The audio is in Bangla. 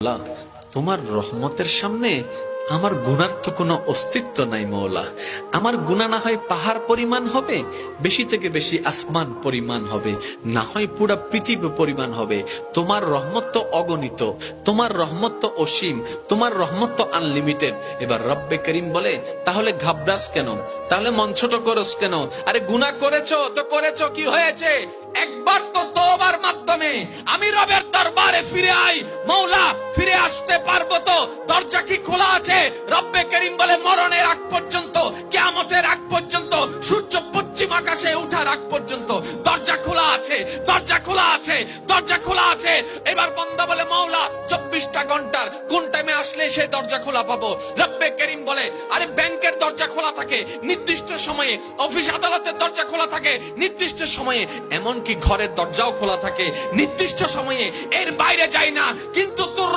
আল্লাহ, তোমার রহমতের সামনে আমার গুনার তো কোনো অস্তিত্ব নাই মওলা। আমার গুনাহ না হয় পাহাড় পরিমাণ হবে, বেশি থেকে বেশি আসমান পরিমাণ হবে, না হয় পুরা পৃথিবী পরিমাণ হবে। তোমার রহমত তো অগণিত, তোমার রহমত তো অসীম, তোমার রহমত তো আনলিমিটেড। এবার রব্বে করিম বলে, তাহলে ঘাবড়াস কেন, তাহলে মন ছোট করস কেন? আরে গুনাহ করেছো তো করেছো, কি হয়েছে? একবার তো তওবার মাধ্যমে আমি রবের দরবারে ফিরে আই। মওলা, ফিরে আসতে পারবো তো? দরজা কি খোলা আছে? রব্বে করিম বলে, মরণের আগ পর্যন্ত, কিয়ামতের আগ পর্যন্ত, সূর্য পশ্চিম আকাশে ওঠার আগ পর্যন্ত দরজা খোলা আছে, দরজা খোলা আছে, দরজা খোলা আছে। এবার বান্দা বলে, মওলা 24টা ঘন্টার কোন টাইমে আসলে সেই দরজা খোলা পাবো? রব্বে করিম বলে, আরে ব্যাংকের দরজা খোলা থাকে নির্দিষ্ট সময়ে, অফিস আদালতের দরজা খোলা থাকে নির্দিষ্ট সময়ে, এমনকি ঘরের দরজাও খোলা থাকে নির্দিষ্ট সময়ে, এর বাইরে যায় না। কিন্তু তোর